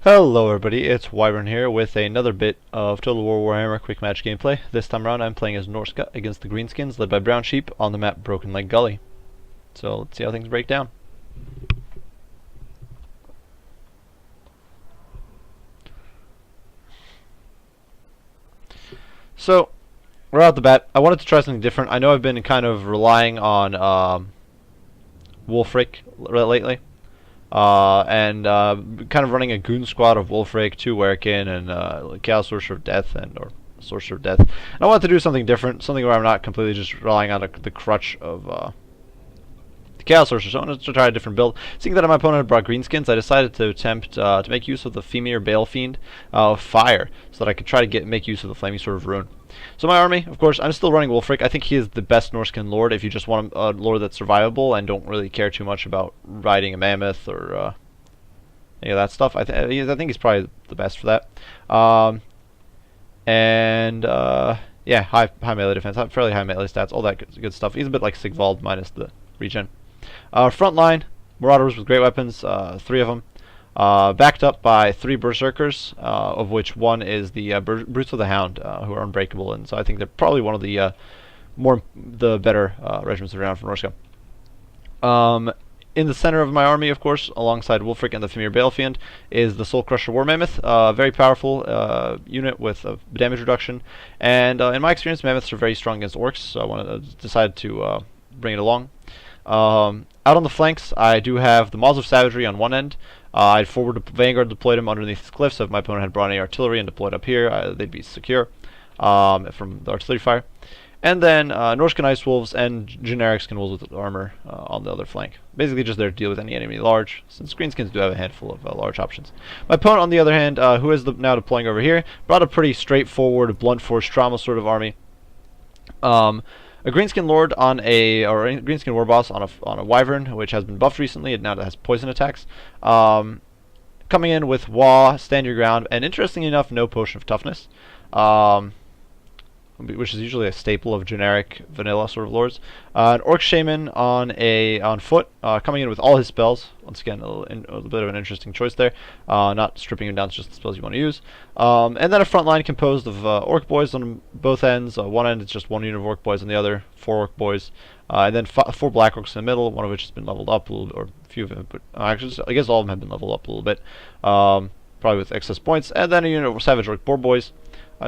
Hello everybody, it's Wyvern here with another bit of Total War Warhammer quick match gameplay. This time around I'm playing as Norsca against the Greenskins led by Brown Sheep on the map Broken Leg Gully. So let's see how things break down. So, right out the bat, I wanted to try something different. I know I've been kind of relying on Wolfric lately. Kind of running a goon squad of Wolfric, 2 Werkin, and Chaos Sorcerer of Death, or Sorcerer of Death. And I wanted to do something different, something where I'm not completely just relying on the crutch of the Chaos Sorcerer. So I wanted to try a different build. Seeing that my opponent had brought Greenskins, I decided to attempt to make use of the Femir Bale Fiend Fire, so that I could try to make use of the Flaming Sword of Ruin. So my army, of course, I'm still running Wolfric. I think he is the best Norscan lord if you just want a lord that's survivable and don't really care too much about riding a mammoth or any of that stuff. I think he's probably the best for that. Yeah, high melee defense, fairly high melee stats, all that good stuff. He's a bit like Sigvald minus the regen. Front line, Marauders with great weapons, 3 of them. Backed up by 3 Berserkers, of which one is the Brutes of the Hound, who are unbreakable, and so I think they're probably one of the better regiments around for Norsca. In the center of my army, of course, alongside Wolfric and the Femir Bale Fiend, is the Soul Crusher War Mammoth, very powerful unit with damage reduction, and in my experience, Mammoths are very strong against Orcs, so I decided to bring it along. Out on the flanks, I do have the Maws of Savagery on one end. I'd forward Vanguard deployed him underneath this cliff, so if my opponent had brought any artillery and deployed up here, they'd be secure from the artillery fire. And then Norscan Ice Wolves and generic Skin Wolves with armor on the other flank. Basically just there to deal with any enemy large, since Greenskins do have a handful of large options. My opponent, on the other hand, who is now deploying over here, brought a pretty straightforward, blunt force trauma sort of army. A Greenskin Lord or a Greenskin War Boss on a Wyvern, which has been buffed recently, and now has poison attacks. Coming in with Wah, Stand Your Ground, and interestingly enough, no Potion of Toughness, which is usually a staple of generic vanilla sort of lords. An Orc Shaman on foot, coming in with all his spells. Once again, a bit of an interesting choice there. Not stripping him down to just the spells you want to use. And then a front line composed of Orc Boys on both ends. One end is just 1 unit of Orc Boys, on the other 4 Orc Boys. And then 4 Black Orcs in the middle, one of which has been leveled up a little bit, or a few of them, but actually, I guess all of them have been leveled up a little bit. Probably with excess points. And then a unit of Savage Orc Boar Boys.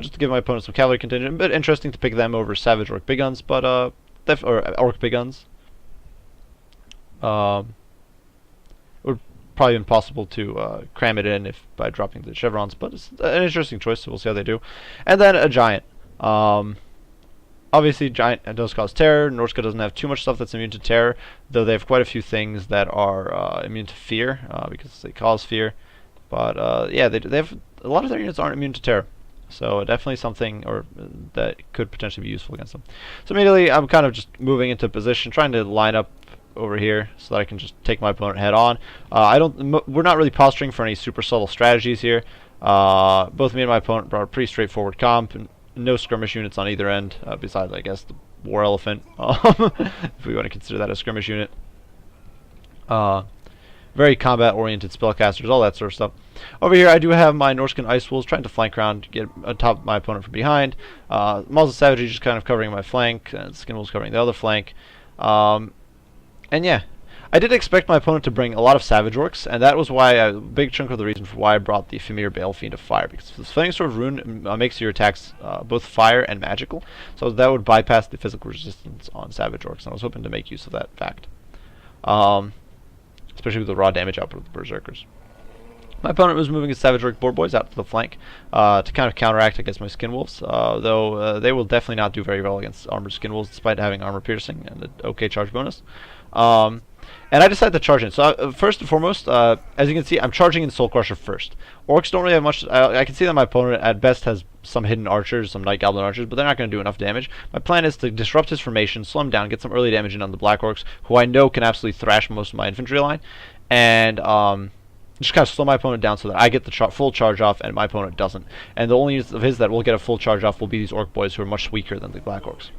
Just to give my opponent some cavalry contingent. A bit interesting to pick them over Savage Orc Big Guns, but or Orc Big Guns. It would probably be impossible to cram it in by dropping the chevrons, but it's an interesting choice, so we'll see how they do. And then a Giant. Obviously, Giant does cause terror. Norsca doesn't have too much stuff that's immune to terror, though they have quite a few things that are immune to fear, because they cause fear. But yeah, they have a lot of their units aren't immune to terror. So definitely something that could potentially be useful against them. So immediately I'm kind of just moving into position, trying to line up over here so that I can just take my opponent head on. We're not really posturing for any super subtle strategies here. Both me and my opponent brought a pretty straightforward comp, and no skirmish units on either end, besides I guess the War Elephant, if we want to consider that a skirmish unit. Very combat-oriented spellcasters, all that sort of stuff. Over here, I do have my Norscan Ice Wolves trying to flank around to get on top of my opponent from behind. Maws of Savagery just kind of covering my flank, and Skin Wolves covering the other flank. And yeah, I did expect my opponent to bring a lot of Savage Orcs, and that was why a big chunk of the reason for why I brought the Femir Bale Fiend of Fire, because this Flaming Sword of Ruin makes your attacks both fire and magical, so that would bypass the physical resistance on Savage Orcs, and I was hoping to make use of that fact. Especially with the raw damage output of the Berserkers. My opponent was moving his Savage Orc Boar Boys out to the flank to kind of counteract against my Skin Wolves, though they will definitely not do very well against armored Skin Wolves, despite having armor piercing and an okay charge bonus. And I decided to charge in. So first and foremost, as you can see, I'm charging in Soul Crusher first. Orcs don't really have much. I can see that my opponent at best has some hidden archers, some Night Goblin archers, but they're not going to do enough damage. My plan is to disrupt his formation, slow him down, get some early damage in on the Black Orcs, who I know can absolutely thrash most of my infantry line, and just kind of slow my opponent down so that I get the full charge off and my opponent doesn't. And the only of his that will get a full charge off will be these orc boys who are much weaker than the black orcs.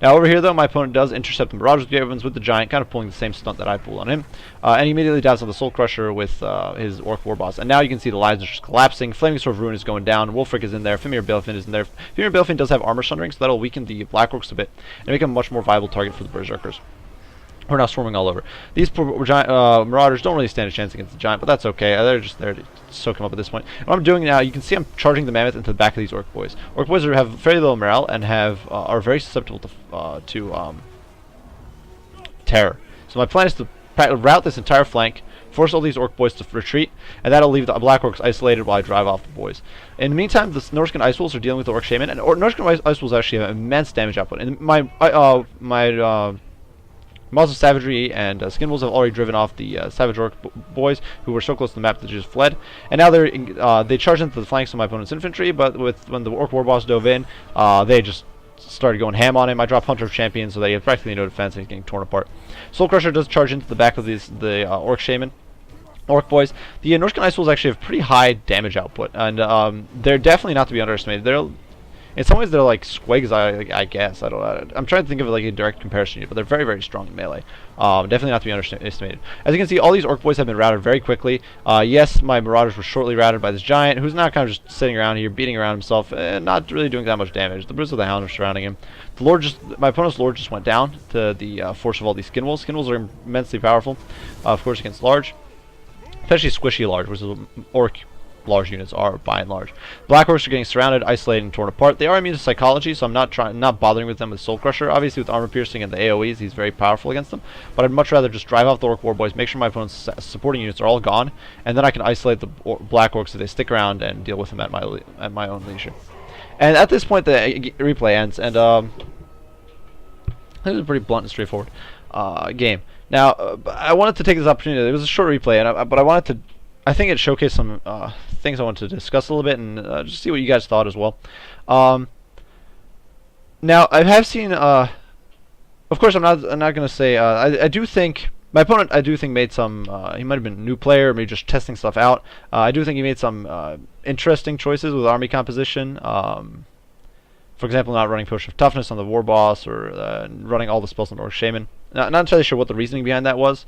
Now over here though, my opponent does intercept the Marauders Great Weapons with the giant, kind of pulling the same stunt that I pulled on him. And he immediately dives on the Soul Crusher with his orc war boss. And now you can see the lives are just collapsing. Flaming Sword of Ruin is going down. Wolfric is in there. Fimir Balefin is in there. Fimir Balefin does have armor sundering, so that'll weaken the black orcs a bit and make him a much more viable target for the berserkers. We're now swarming all over. These poor giant Marauders don't really stand a chance against the giant, but that's okay. They're just there to soak him up at this point. What I'm doing now, you can see I'm charging the mammoth into the back of these orc boys. Orc boys have very low morale and are very susceptible to terror. So my plan is to route this entire flank, force all these orc boys to retreat, and that'll leave the black orcs isolated while I drive off the boys. In the meantime, the Norscan Ice Wolves are dealing with the Orc Shaman, and Norscan Ice Wolves actually have immense damage output. And my Maws of Savagery and Skin Wolves have already driven off the Savage Orc boys who were so close to the map that they just fled. And now they charged into the flanks of my opponent's infantry, but when the Orc War Boss dove in, they just started going ham on him. I dropped Hunter of Champions so that he has practically no defense and he's getting torn apart. Soul Crusher does charge into the back of the Orc Shaman. Orc boys. The Norscan Ice Wolves actually have pretty high damage output, and they're definitely not to be underestimated. In some ways, they're like squigs, I guess. I'm trying to think of like a direct comparison here, but they're very, very strong in melee. Definitely not to be underestimated. As you can see, all these orc boys have been routed very quickly. Yes, my Marauders were shortly routed by this giant, who's now kind of just sitting around here, beating around himself, and not really doing that much damage. The Bruise of the Hound are surrounding him. My opponent's Lord just went down to the force of all these Skin Wolves. Skin Wolves are immensely powerful, of course, against large, especially squishy large, which is orc large units are by and large. Black orcs are getting surrounded, isolated, and torn apart. They are immune to psychology, so I'm not bothering with them with Soul Crusher. Obviously, with armor piercing and the AoEs, he's very powerful against them. But I'd much rather just drive off the orc war boys, make sure my opponent's supporting units are all gone, and then I can isolate the black orcs if they stick around and deal with them at my own leisure. And at this point, the replay ends, and this is a pretty blunt and straightforward game. Now, I wanted to take this opportunity. It was a short replay, but I wanted to. I think it showcased some things I wanted to discuss a little bit and just see what you guys thought as well. Now, I have seen. Of course, I'm not going to say. I do think my opponent. I do think made some. He might have been a new player, maybe just testing stuff out. I do think he made some interesting choices with army composition. For example, not running Potion of Toughness on the War Boss or running all the spells on Orc Shaman. Not entirely sure what the reasoning behind that was.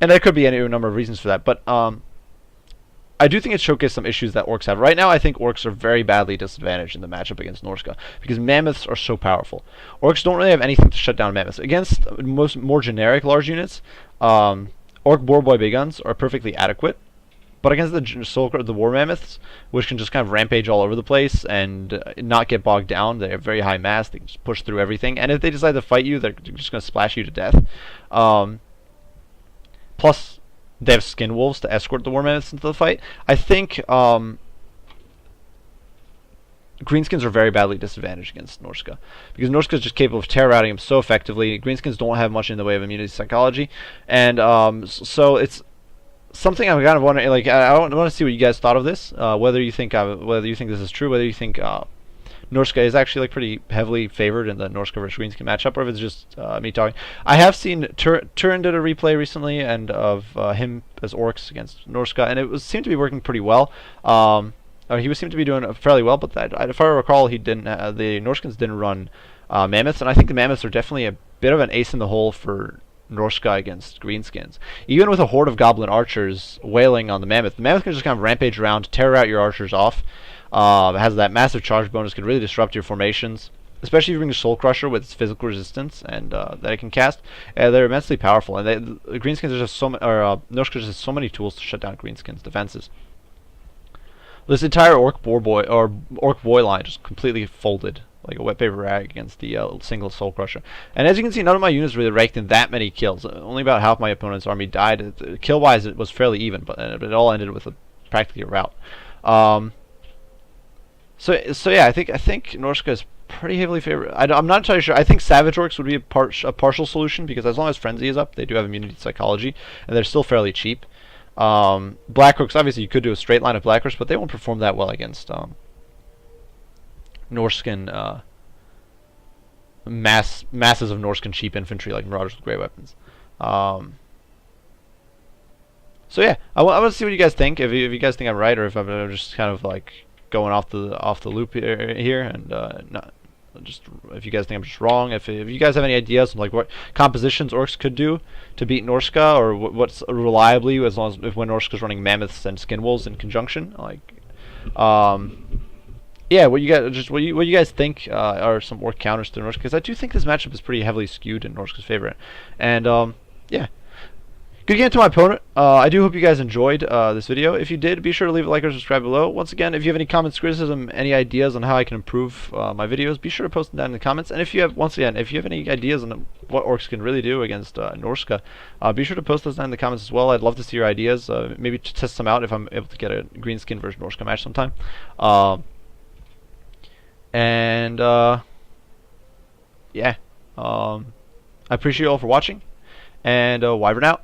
And there could be a number of reasons for that, but I do think it showcased some issues that orcs have. Right now, I think orcs are very badly disadvantaged in the matchup against Norsca, because mammoths are so powerful. Orcs don't really have anything to shut down mammoths. Against more generic large units, Orc Boar Boy Big Guns are perfectly adequate, but against the War Mammoths, which can just kind of rampage all over the place and not get bogged down, they have very high mass, they can just push through everything, and if they decide to fight you, they're just going to splash you to death. Plus, they have Skin Wolves to escort the War Mammoths into the fight. I think Greenskins are very badly disadvantaged against Norsca, because Norsca is just capable of terror routing him so effectively. Greenskins don't have much in the way of immunity psychology, and so it's something I'm kind of wondering. Like, I want to see what you guys thought of this. Whether you think this is true, whether you think Norsca is actually like pretty heavily favored in the Norsca versus Greenskin matchup, or if it's just me talking. I have seen Turin did a replay recently, and of him as orcs against Norsca, and it seemed to be working pretty well. He seemed to be doing fairly well, but if I recall, he didn't. The Norskins didn't run mammoths, and I think the mammoths are definitely a bit of an ace in the hole for Norsca against Greenskins. Even with a horde of goblin archers wailing on the mammoth can just kind of rampage around, tear out your archers off. It has that massive charge bonus, can really disrupt your formations, especially if you bring a Soul Crusher with its physical resistance and that it can cast. They're immensely powerful, and Greenskins are just Norsca just has so many tools to shut down Greenskins' defenses. This entire Orc Boy line just completely folded like a wet paper rag against the single Soul Crusher. And as you can see, none of my units really raked in that many kills. Only about half my opponent's army died. Kill-wise, it was fairly even, but it all ended with practically a rout. So yeah, I think Norsca is pretty heavily favored. I'm not entirely sure. I think Savage Orcs would be a partial solution, because as long as Frenzy is up, they do have immunity to psychology, and they're still fairly cheap. Black Orcs, obviously you could do a straight line of Black Orcs, but they won't perform that well against Norscan masses of Norscan cheap infantry like Marauders with great weapons. So yeah, I want to see what you guys think. If you guys think I'm right, or if I'm just kind of like going off the loop here, and not just if you guys think I'm just wrong. If you guys have any ideas on like what compositions orcs could do to beat Norsca, or what's reliably, as long as if when Norsca's running mammoths and skin wolves in conjunction, like yeah, what you guys think are some orc counters to Norsca, because I do think this matchup is pretty heavily skewed in Norsca's favor, and yeah. Good game to my opponent. I do hope you guys enjoyed this video. If you did, be sure to leave a like or subscribe below. Once again, if you have any comments, criticism, any ideas on how I can improve my videos, be sure to post them down in the comments. And if you have, once again, if you have any ideas on what orcs can really do against Norsca, be sure to post those down in the comments as well. I'd love to see your ideas. Maybe to test some out if I'm able to get a Greenskin versus Norsca match sometime. And yeah, I appreciate you all for watching. And Wyvern out.